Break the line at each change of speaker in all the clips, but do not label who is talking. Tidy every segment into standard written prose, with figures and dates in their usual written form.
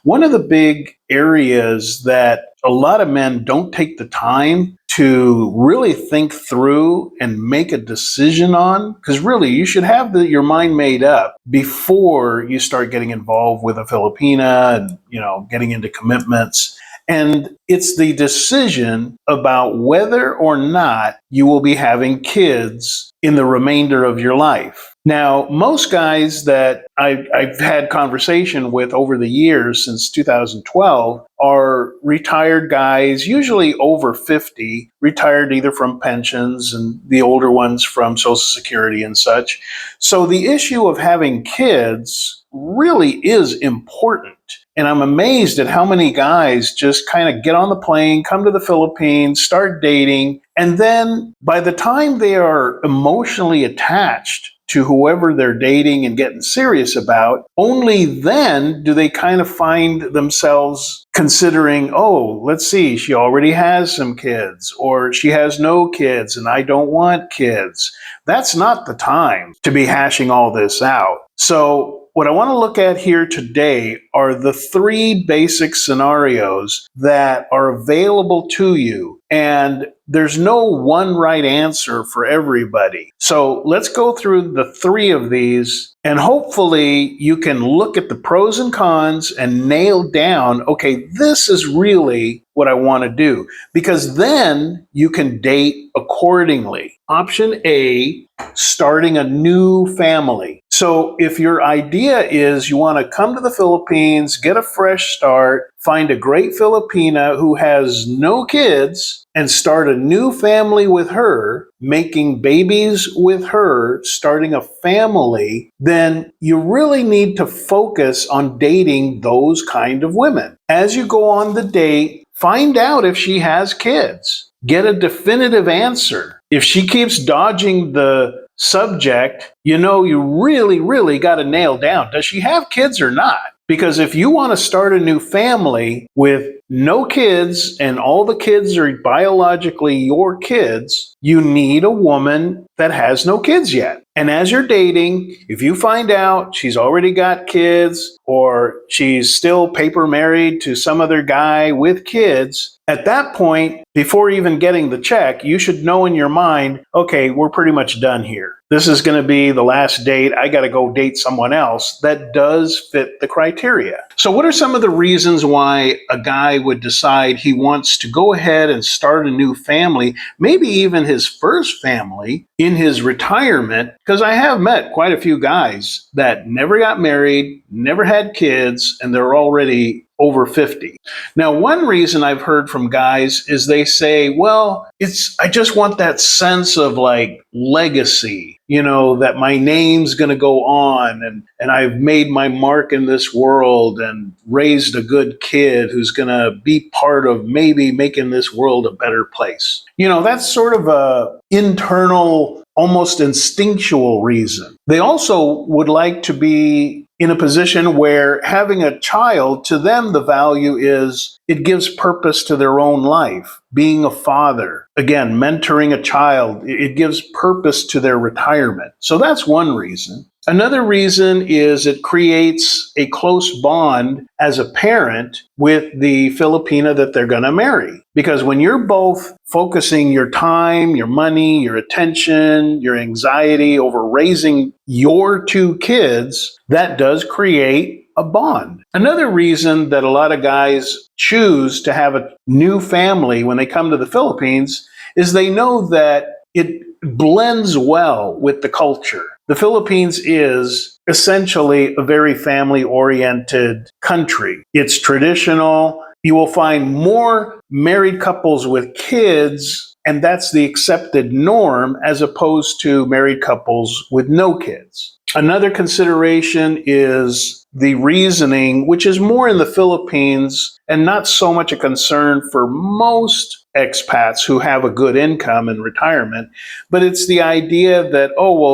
One of the big areas that a lot of men don't take the time to really think through and make a decision on, because really you should have your mind made up before you start getting involved with a Filipina and, getting into commitments. And it's the decision about whether or not you will be having kids in the remainder of your life. Now, most guys that I've had conversation with over the years since 2012 are retired guys, usually over 50, retired either from pensions and the older ones from Social Security and such. So the issue of having kids really is important. And I'm amazed at how many guys just kind of get on the plane, come to the Philippines, start dating, and then by the time they are emotionally attached to whoever they're dating and getting serious about, only then do they kind of find themselves considering, oh, let's see, she already has some kids, or she has no kids and I don't want kids. That's not the time to be hashing all this out. So what I want to look at here today are the three basic scenarios that are available to you. And there's no one right answer for everybody. So let's go through the three of these, and hopefully you can look at the pros and cons and nail down, okay, this is really what I want to do. Because then you can date accordingly. Option A, starting a new family. So if your idea is you want to come to the Philippines, get a fresh start, find a great Filipina who has no kids, and start a new family with her, making babies with her, starting a family, then you really need to focus on dating those kind of women. As you go on the date, find out if she has kids. Get a definitive answer. If she keeps dodging the subject, you really got to nail down, does she have kids or not? Because if you want to start a new family with no kids and all the kids are biologically your kids, you need a woman that has no kids yet. And as you're dating, if you find out she's already got kids or she's still paper married to some other guy with kids, at that point, before even getting the check, you should know in your mind, okay, we're pretty much done here. This is going to be the last date. I got to go date someone else that does fit the criteria. So what are some of the reasons why a guy would decide he wants to go ahead and start a new family, maybe even his first family in his retirement? Because I have met quite a few guys that never got married, never had kids, and they're already over 50. Now, one reason I've heard from guys is they say, well, I just want that sense of like legacy, that my name's going to go on and I've made my mark in this world and raised a good kid who's going to be part of maybe making this world a better place. That's sort of a internal, almost instinctual reason. They also would like to be in a position where having a child, to them, the value is it gives purpose to their own life. Being a father, again, mentoring a child, it gives purpose to their retirement. So that's one reason. Another reason is it creates a close bond as a parent with the Filipina that they're going to marry. Because when you're both focusing your time, your money, your attention, your anxiety over raising your two kids, that does create a bond. Another reason that a lot of guys choose to have a new family when they come to the Philippines is they know that it blends well with the culture. The Philippines is essentially a very family-oriented country. It's traditional. You will find more married couples with kids, and that's the accepted norm, as opposed to married couples with no kids. Another consideration is the reasoning, which is more in the Philippines and not so much a concern for most expats who have a good income in retirement, but it's the idea that,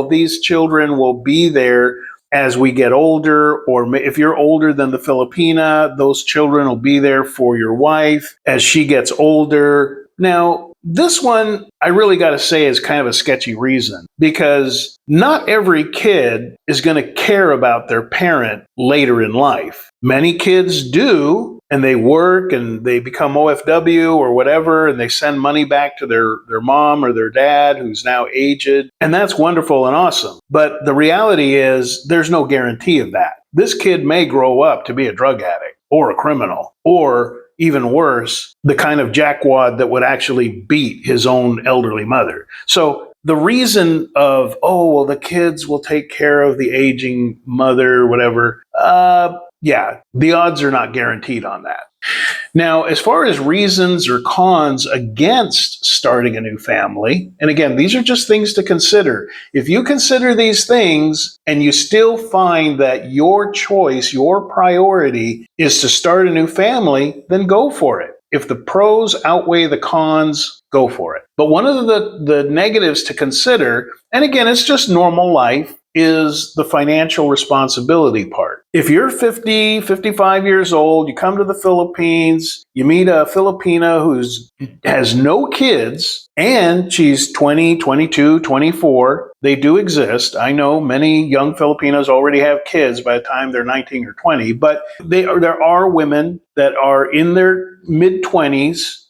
these children will be there as we get older, or if you're older than the Filipina, those children will be there for your wife as she gets older. Now, this one, I really got to say, is kind of a sketchy reason, because not every kid is going to care about their parent later in life. Many kids do, and they work and they become OFW or whatever, and they send money back to their mom or their dad who's now aged. And that's wonderful and awesome. But the reality is there's no guarantee of that. This kid may grow up to be a drug addict or a criminal, or even worse, the kind of jackwad that would actually beat his own elderly mother. So the reason of, oh, well, the kids will take care of the aging mother, whatever, yeah, the odds are not guaranteed on that. Now, as far as reasons or cons against starting a new family, and again, these are just things to consider. If you consider these things and you still find that your choice, your priority is to start a new family, then go for it. If the pros outweigh the cons, go for it. But one of the negatives to consider, and again, it's just normal life, is the financial responsibility part. If you're 50, 55 years old, you come to the Philippines, you meet a Filipina who has no kids, and she's 20, 22, 24. They do exist. I know many young Filipinos already have kids by the time they're 19 or 20, but there are women that are in their mid-20s,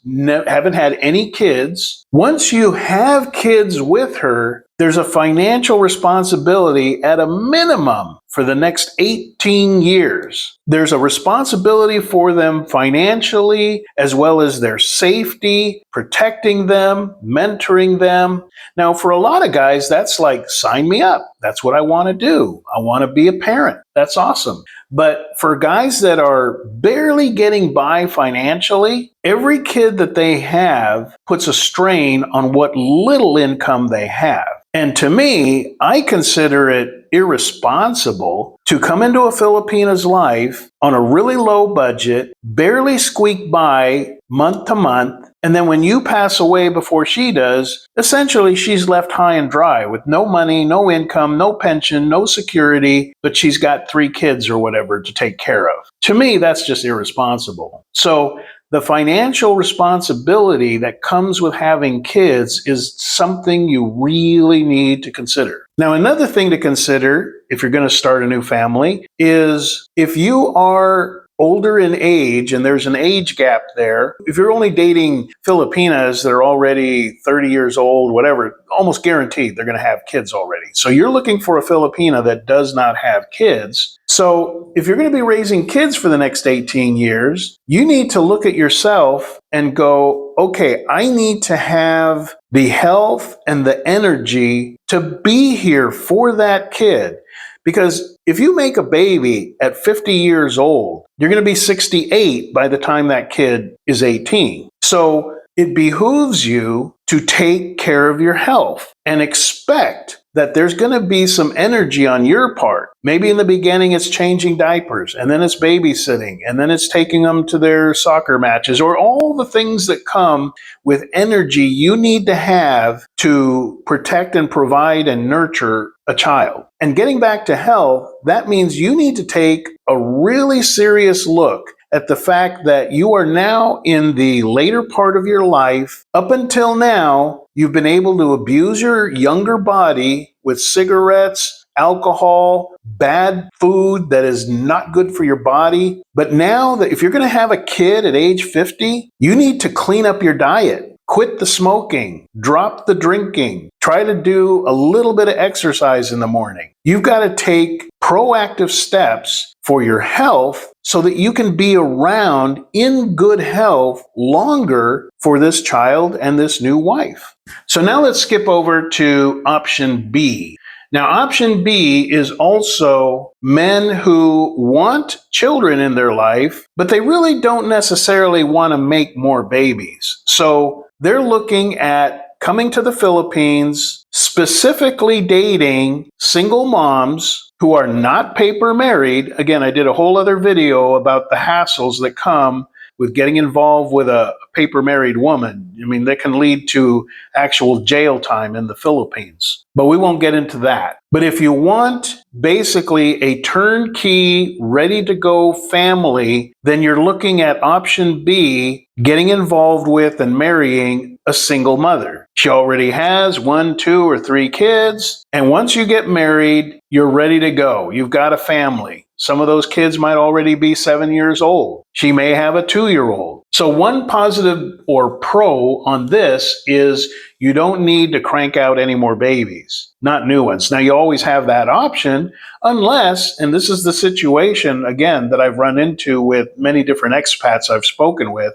haven't had any kids. Once you have kids with her, there's a financial responsibility at a minimum for the next 18 years. There's a responsibility for them financially, as well as their safety, protecting them, mentoring them. Now, for a lot of guys, that's like, sign me up. That's what I want to do. I want to be a parent. That's awesome. But for guys that are barely getting by financially, every kid that they have puts a strain on what little income they have. And to me, I consider it irresponsible to come into a Filipina's life on a really low budget, barely squeak by month to month, and then when you pass away before she does, essentially she's left high and dry with no money, no income, no pension, no security, but she's got 3 kids or whatever to take care of. To me, that's just irresponsible. So the financial responsibility that comes with having kids is something you really need to consider. Now, another thing to consider if you're going to start a new family is if you are older in age, and there's an age gap there. If you're only dating Filipinas that are already 30 years old, whatever, almost guaranteed they're going to have kids already. So you're looking for a Filipina that does not have kids. So if you're going to be raising kids for the next 18 years, you need to look at yourself and go, okay, I need to have the health and the energy to be here for that kid. Because if you make a baby at 50 years old, you're going to be 68 by the time that kid is 18. So it behooves you to take care of your health and expect that there's going to be some energy on your part. Maybe in the beginning it's changing diapers, and then it's babysitting, and then it's taking them to their soccer matches, or all the things that come with energy you need to have to protect and provide and nurture a child. And getting back to health, that means you need to take a really serious look at the fact that you are now in the later part of your life. Up until now, you've been able to abuse your younger body with cigarettes, alcohol, bad food that is not good for your body. But now that if you're going to have a kid at age 50, you need to clean up your diet. Quit the smoking, drop the drinking, try to do a little bit of exercise in the morning. You've got to take proactive steps for your health so that you can be around in good health longer for this child and this new wife. So now let's skip over to option B. Now, option B is also men who want children in their life, but they really don't necessarily want to make more babies. So they're looking at coming to the Philippines, specifically dating single moms who are not paper married. Again, I did a whole other video about the hassles that come with getting involved with a paper married woman. I mean, that can lead to actual jail time in the Philippines. But we won't get into that. But if you want basically a turnkey, ready to go family, then you're looking at option B, getting involved with and marrying a single mother. She already has 1, 2, or 3 kids. And once you get married, you're ready to go. You've got a family. Some of those kids might already be 7 years old. She may have a 2-year-old. So one positive or pro on this is you don't need to crank out any more babies, not new ones. Now, you always have that option unless, and this is the situation, again, that I've run into with many different expats I've spoken with,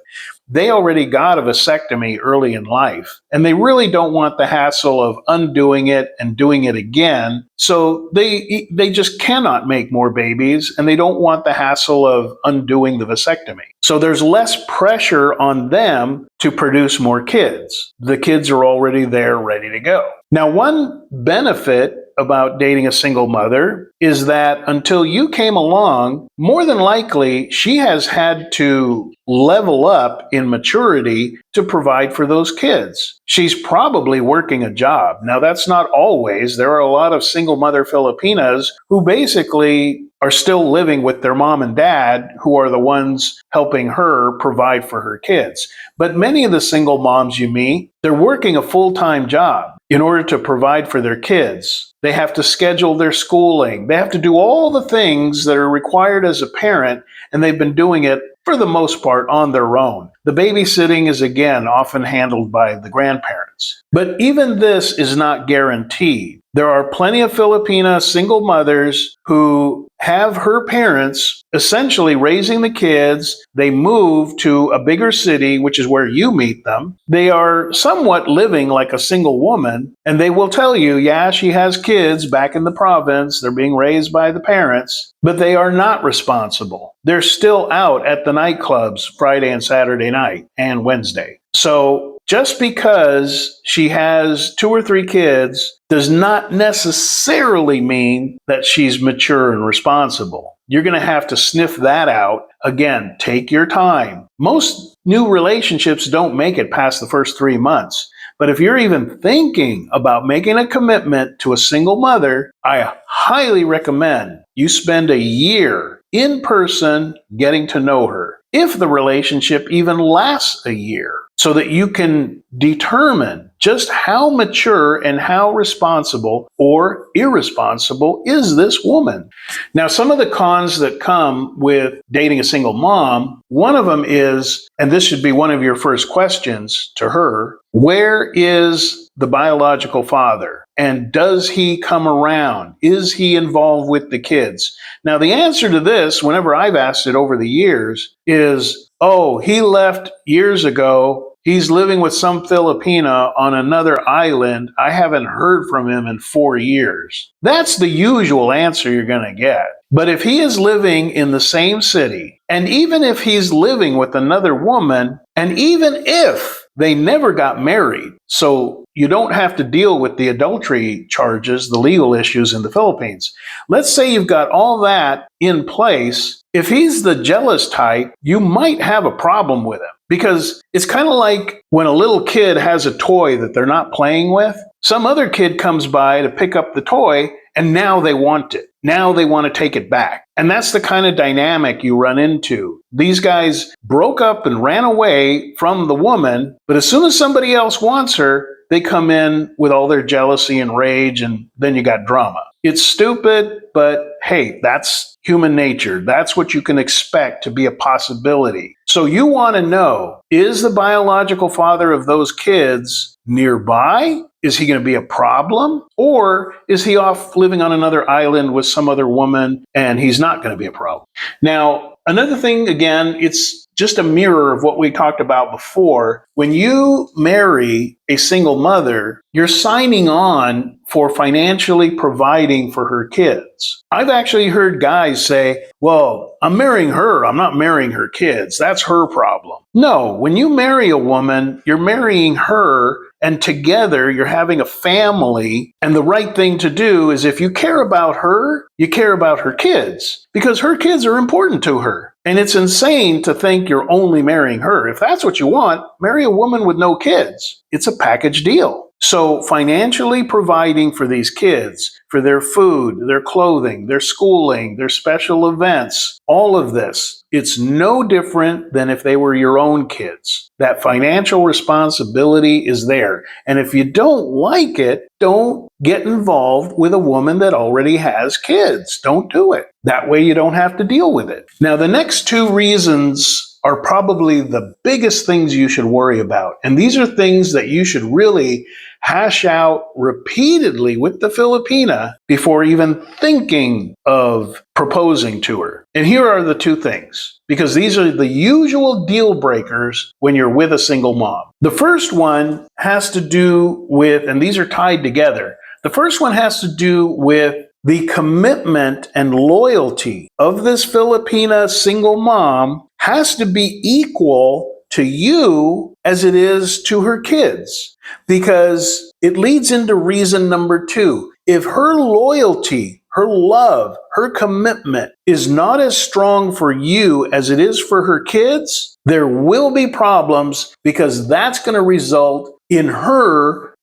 they already got a vasectomy early in life, and they really don't want the hassle of undoing it and doing it again. So they just cannot make more babies, and they don't want the hassle of undoing the vasectomy. So there's less pressure on them to produce more kids. The kids are already there, ready to go. Now, one benefit about dating a single mother is that until you came along, more than likely, she has had to level up in maturity to provide for those kids. She's probably working a job. Now, that's not always. There are a lot of single mother Filipinas who basically are still living with their mom and dad, who are the ones helping her provide for her kids. But many of the single moms you meet, they're working a full-time job in order to provide for their kids. They have to schedule their schooling. They have to do all the things that are required as a parent, and they've been doing it for the most part on their own. The babysitting is, again, often handled by the grandparents. But even this is not guaranteed. There are plenty of Filipina single mothers who have her parents essentially raising the kids. They move to a bigger city, which is where you meet them. They are somewhat living like a single woman, and they will tell you, yeah, she has kids back in the province. They're being raised by the parents, but they are not responsible. They're still out at the nightclubs Friday and Saturday night and Wednesday. So just because she has 2 or 3 kids does not necessarily mean that she's mature and responsible. You're going to have to sniff that out. Again, take your time. Most new relationships don't make it past the first 3 months. But if you're even thinking about making a commitment to a single mother, I highly recommend you spend a year in person getting to know her, if the relationship even lasts a year, so that you can determine just how mature and how responsible or irresponsible is this woman. Now, some of the cons that come with dating a single mom, one of them is, and this should be one of your first questions to her, where is the biological father? And does he come around? Is he involved with the kids? Now, the answer to this, whenever I've asked it over the years, is, oh, he left years ago. He's living with some Filipina on another island. I haven't heard from him in 4 years. That's the usual answer you're going to get. But if he is living in the same city, and even if he's living with another woman, and even if they never got married, so you don't have to deal with the adultery charges, the legal issues in the Philippines. Let's say you've got all that in place. If he's the jealous type, you might have a problem with him. Because it's kind of like when a little kid has a toy that they're not playing with. Some other kid comes by to pick up the toy, and now they want it. Now they want to take it back. And that's the kind of dynamic you run into. These guys broke up and ran away from the woman, but as soon as somebody else wants her, they come in with all their jealousy and rage, and then you got drama. It's stupid, but hey, that's human nature. That's what you can expect to be a possibility. So you want to know, is the biological father of those kids nearby? Is he going to be a problem? Or is he off living on another island with some other woman and he's not going to be a problem? Now, another thing, again, it's just a mirror of what we talked about before. When you marry a single mother, you're signing on for financially providing for her kids. I've actually heard guys say, well, I'm marrying her, I'm not marrying her kids. That's her problem. No, when you marry a woman, you're marrying her, and together you're having a family. And the right thing to do is, if you care about her, you care about her kids, because her kids are important to her. And it's insane to think you're only marrying her. If that's what you want, marry a woman with no kids. It's a package deal. So financially providing for these kids, for their food, their clothing, their schooling, their special events, all of this, it's no different than if they were your own kids. That financial responsibility is there. And if you don't like it, don't get involved with a woman that already has kids. Don't do it. That way you don't have to deal with it. Now, the next two reasons are probably the biggest things you should worry about. And these are things that you should really hash out repeatedly with the Filipina before even thinking of proposing to her. And here are the two things, because these are the usual deal breakers when you're with a single mom. The first one has to do with, and these are tied together, the first one has to do with the commitment and loyalty of this Filipina single mom has to be equal to you as it is to her kids, because it leads into reason number two. If her loyalty, her love, her commitment is not as strong for you as it is for her kids, there will be problems, because that's going to result in her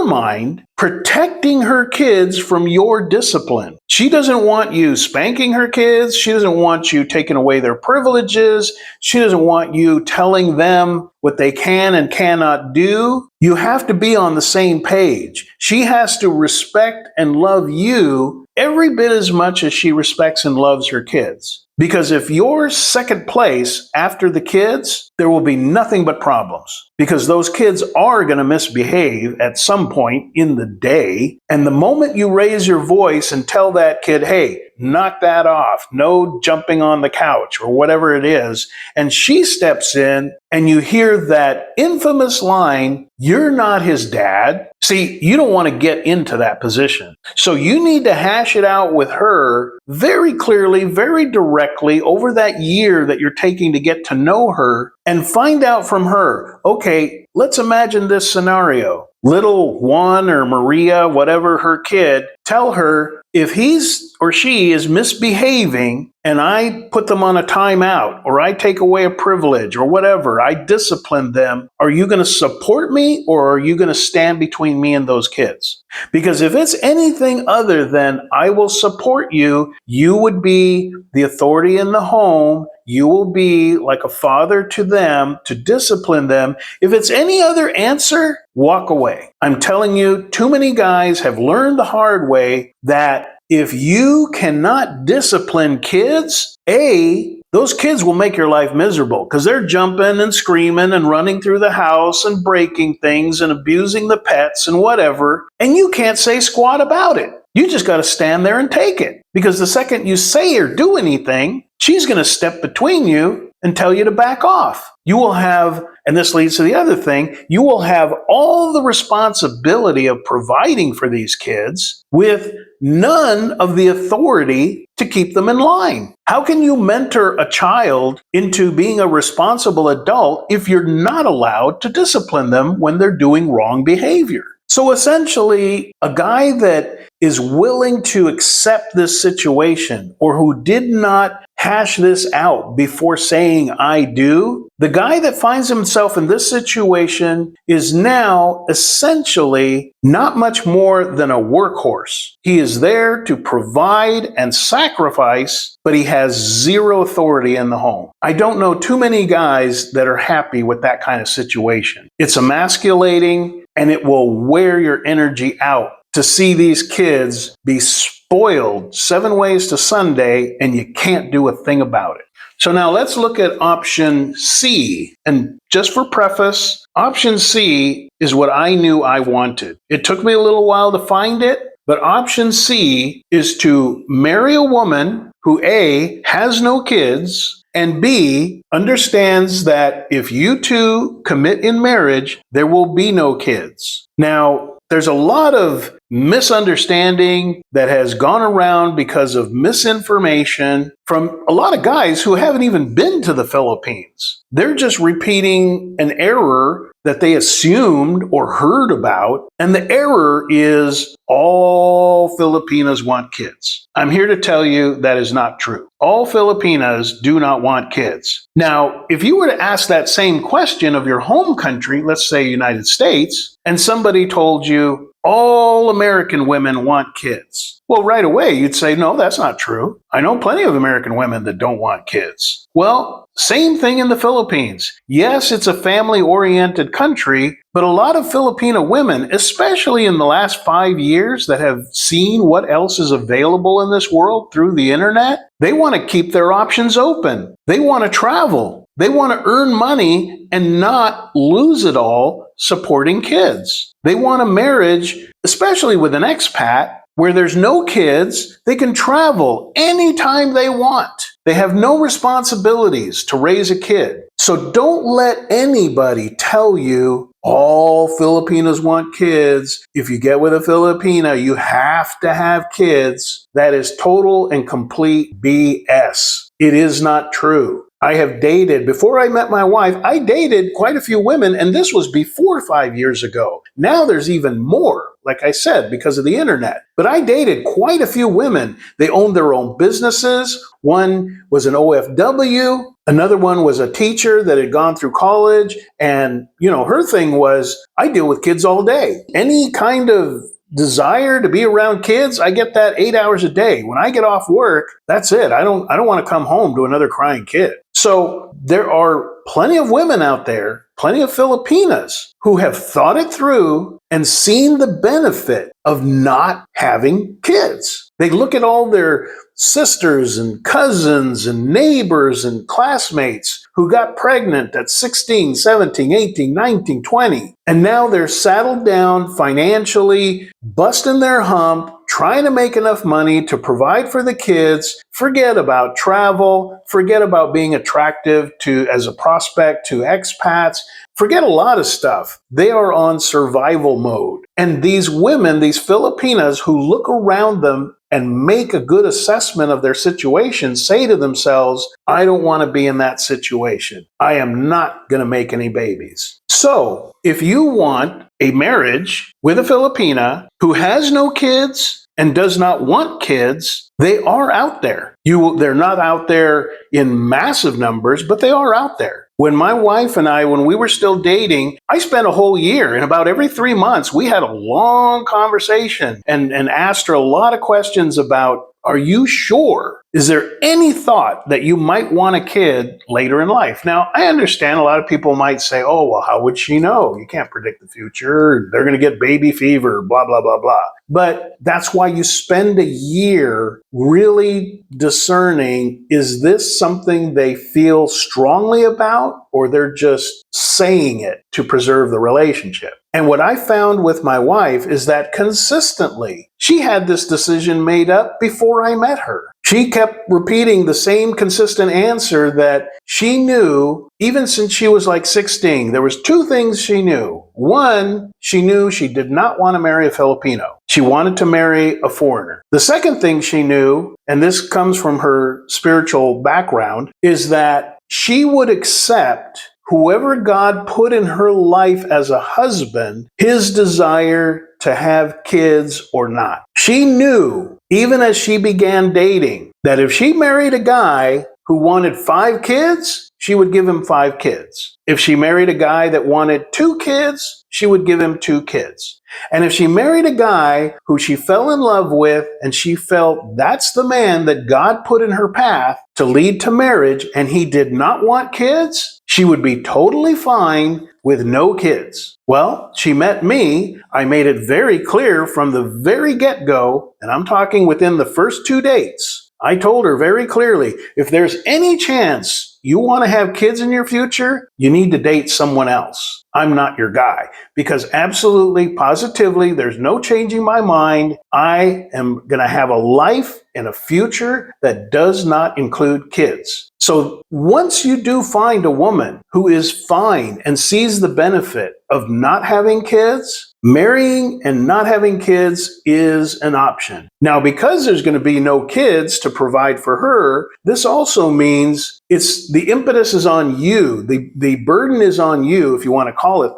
mind, protecting her kids from your discipline. She doesn't want you spanking her kids. She doesn't want you taking away their privileges. She doesn't want you telling them what they can and cannot do. You have to be on the same page. She has to respect and love you every bit as much as she respects and loves her kids. Because if you're second place after the kids, there will be nothing but problems. Because those kids are going to misbehave at some point in the day. And the moment you raise your voice and tell that kid, hey, knock that off, no jumping on the couch or whatever it is, and she steps in and you hear that infamous line, you're not his dad. See, you don't want to get into that position. So you need to hash it out with her very clearly, very directly over that year that you're taking to get to know her, and find out from her, okay, let's imagine this scenario. Little Juan or Maria, whatever her kid, tell her if he's or she is misbehaving and I put them on a timeout or I take away a privilege or whatever, I discipline them, are you going to support me or are you going to stand between me and those kids? Because if it's anything other than I will support you, you would be the authority in the home. You will be like a father to them to discipline them. If it's any other answer, walk away. I'm telling you, too many guys have learned the hard way that if you cannot discipline kids, those kids will make your life miserable because they're jumping and screaming and running through the house and breaking things and abusing the pets and whatever, and you can't say squat about it. You just got to stand there and take it, because the second you say or do anything, she's going to step between you and tell you to back off. You will have, and this leads to the other thing, you will have all the responsibility of providing for these kids with none of the authority to keep them in line. How can you mentor a child into being a responsible adult if you're not allowed to discipline them when they're doing wrong behavior? So essentially, a guy that is willing to accept this situation, or who did not hash this out before saying I do, the guy that finds himself in this situation is now essentially not much more than a workhorse. He is there to provide and sacrifice, but he has zero authority in the home. I don't know too many guys that are happy with that kind of situation. It's emasculating, and it will wear your energy out to see these kids be spoiled 7 ways to Sunday, and you can't do a thing about it. So now let's look at option C. And just for preface, option C is what I knew I wanted. It took me a little while to find it, but option C is to marry a woman who A, has no kids, and B, understands that if you two commit in marriage, there will be no kids. Now, there's a lot of misunderstanding that has gone around because of misinformation from a lot of guys who haven't even been to the Philippines. They're just repeating an error that they assumed or heard about, and the error is all all Filipinas want kids. I'm here to tell you that is not true. All Filipinas do not want kids. Now, if you were to ask that same question of your home country, let's say United States, and somebody told you all American women want kids, well, right away you'd say, no, that's not true. I know plenty of American women that don't want kids. Well, same thing in the Philippines. Yes, it's a family-oriented country, but a lot of Filipino women, especially in the last 5 years that have seen what else is available in this world through the internet, they want to keep their options open. They want to travel. They want to earn money and not lose it all supporting kids. They want a marriage, especially with an expat, where there's no kids. They can travel anytime they want. They have no responsibilities to raise a kid. So don't let anybody tell you all Filipinos want kids. If you get with a Filipina, you have to have kids. That is total and complete BS. It is not true. I have dated, before I met my wife, I dated quite a few women, and this was before 5 years ago. Now there's even more, like I said, because of the internet. But I dated quite a few women. They owned their own businesses. One was an OFW. Another one was a teacher that had gone through college. And, her thing was, I deal with kids all day. Any kind of desire to be around kids, I get that 8 hours a day. When I get off work, that's it. I don't want to come home to another crying kid. So there are plenty of women out there, plenty of Filipinas who have thought it through and seen the benefit of not having kids. They look at all their sisters and cousins and neighbors and classmates who got pregnant at 16, 17, 18, 19, 20. And now they're saddled down financially, busting their hump, trying to make enough money to provide for the kids. Forget about travel. Forget about being attractive as a prospect to expats. Forget a lot of stuff. They are on survival mode. And these women, these Filipinas who look around them and make a good assessment of their situation, say to themselves, I don't want to be in that situation. I am not going to make any babies. So if you want a marriage with a Filipina who has no kids and does not want kids, they are out there. They're not out there in massive numbers, but they are out there. When my wife and I, when we were still dating, I spent a whole year, and about every 3 months, we had a long conversation and asked her a lot of questions about, are you sure? Is there any thought that you might want a kid later in life? Now, I understand a lot of people might say, oh, well, how would she know? You can't predict the future. They're going to get baby fever, blah, blah, blah, blah. But that's why you spend a year really discerning, is this something they feel strongly about, or they're just saying it to preserve the relationship? And what I found with my wife is that consistently, she had this decision made up before I met her. She kept repeating the same consistent answer that she knew even since she was like 16. There was 2 things she knew. One, she knew she did not want to marry a Filipino. She wanted to marry a foreigner. The second thing she knew, and this comes from her spiritual background, is that she would accept whoever God put in her life as a husband, his desire to have kids or not. She knew, even as she began dating, that if she married a guy who wanted 5 kids, she would give him 5 kids. If she married a guy that wanted 2 kids, she would give him 2 kids. And if she married a guy who she fell in love with and she felt that's the man that God put in her path to lead to marriage and he did not want kids, she would be totally fine with no kids. Well, she met me. I made it very clear from the very get-go, and I'm talking within the first 2 dates. I told her very clearly, if there's any chance you want to have kids in your future, you need to date someone else. I'm not your guy. Because absolutely, positively, there's no changing my mind. I am going to have a life and a future that does not include kids. So once you do find a woman who is fine and sees the benefit of not having kids, marrying and not having kids is an option. Now, because there's going to be no kids to provide for her, this also means the impetus is on you. The burden is on you, if you want to call it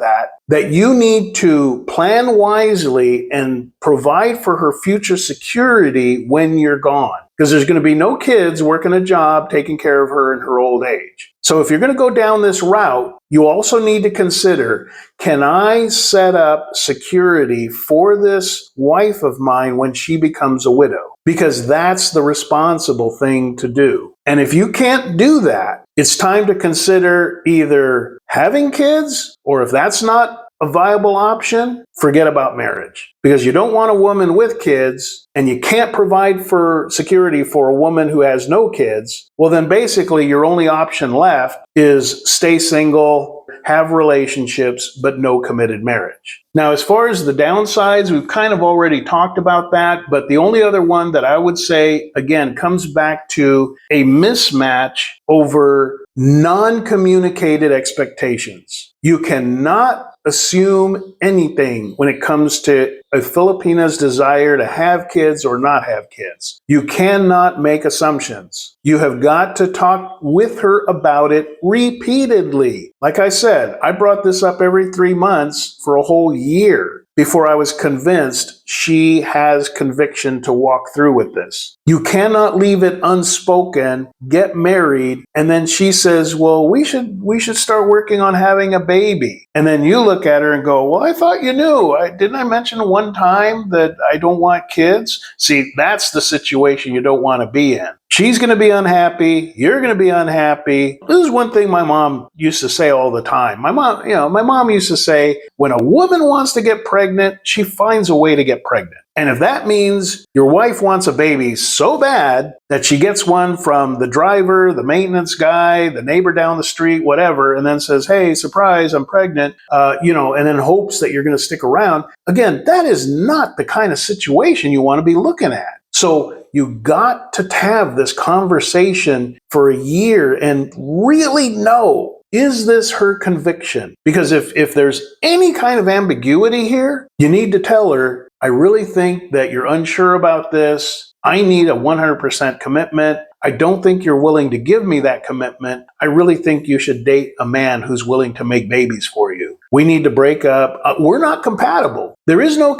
that you need to plan wisely and provide for her future security when you're gone. Because there's going to be no kids working a job taking care of her in her old age. So if you're going to go down this route, you also need to consider, can I set up security for this wife of mine when she becomes a widow? Because that's the responsible thing to do. And if you can't do that, it's time to consider either having kids, or if that's not a viable option, forget about marriage. Because you don't want a woman with kids, and you can't provide for security for a woman who has no kids. Well, then basically your only option left is stay single, have relationships, but no committed marriage. Now, as far as the downsides, we've kind of already talked about that, but the only other one that I would say, again, comes back to a mismatch over non-communicated expectations. You cannot assume anything when it comes to a Filipina's desire to have kids or not have kids. You cannot make assumptions. You have got to talk with her about it repeatedly. Like I said, I brought this up every 3 months for a whole year before I was convinced she has conviction to walk through with this. You cannot leave it unspoken, get married, and then she says, well, we should start working on having a baby. And then you look at her and go, well, I thought you knew. Didn't I mention one time that I don't want kids? See, that's the situation you don't want to be in. She's going to be unhappy. You're going to be unhappy. This is one thing my mom used to say all the time. My mom used to say, when a woman wants to get pregnant, she finds a way to get pregnant. And if that means your wife wants a baby so bad that she gets one from the driver, the maintenance guy, the neighbor down the street, whatever, and then says, hey, surprise, I'm pregnant, and then hopes that you're going to stick around. Again, that is not the kind of situation you want to be looking at. So you got to have this conversation for a year and really know, is this her conviction? Because if there's any kind of ambiguity here, you need to tell her, I really think that you're unsure about this. I need a 100% commitment. I don't think you're willing to give me that commitment. I really think you should date a man who's willing to make babies for you. We need to break up. We're not compatible. There is no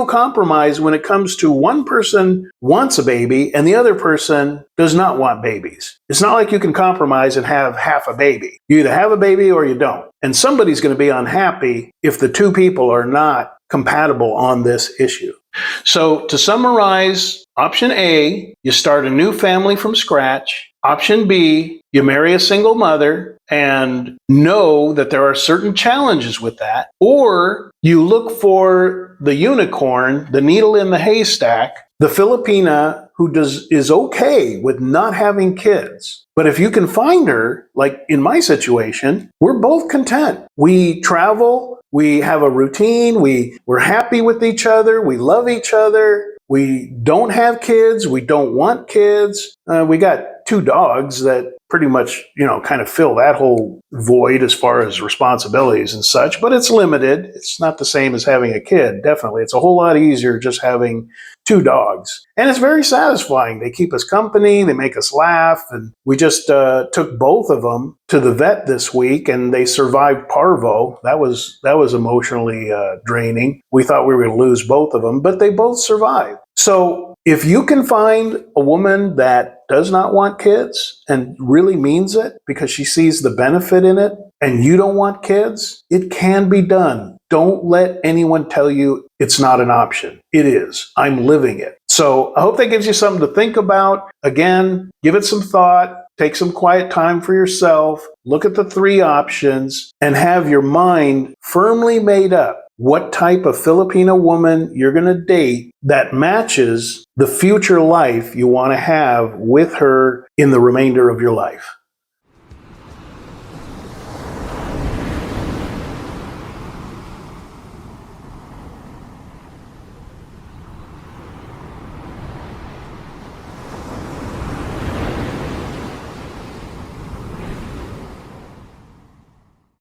compromise when it comes to one person wants a baby and the other person does not want babies. It's not like you can compromise and have half a baby. You either have a baby or you don't. And somebody's going to be unhappy if the two people are not compatible on this issue. So to summarize, option A, you start a new family from scratch. Option B, you marry a single mother and know that there are certain challenges with that. Or you look for the unicorn, the needle in the haystack, the Filipina who is okay with not having kids. But if you can find her, like in my situation, we're both content. We travel, we have a routine, we're happy with each other, we love each other, we don't have kids, we don't want kids. We got 2 dogs that pretty much, kind of fill that whole void as far as responsibilities and such, but it's limited. It's not the same as having a kid, definitely. It's a whole lot easier just having 2 dogs. And it's very satisfying. They keep us company, they make us laugh, and we just took both of them to the vet this week, and they survived parvo. That was emotionally draining. We thought we were going to lose both of them, but they both survived. So if you can find a woman that does not want kids and really means it because she sees the benefit in it, and you don't want kids, it can be done. Don't let anyone tell you it's not an option. It is. I'm living it. So I hope that gives you something to think about. Again, give it some thought. Take some quiet time for yourself. Look at the 3 options and have your mind firmly made up what type of Filipina woman you're going to date that matches the future life you want to have with her in the remainder of your life.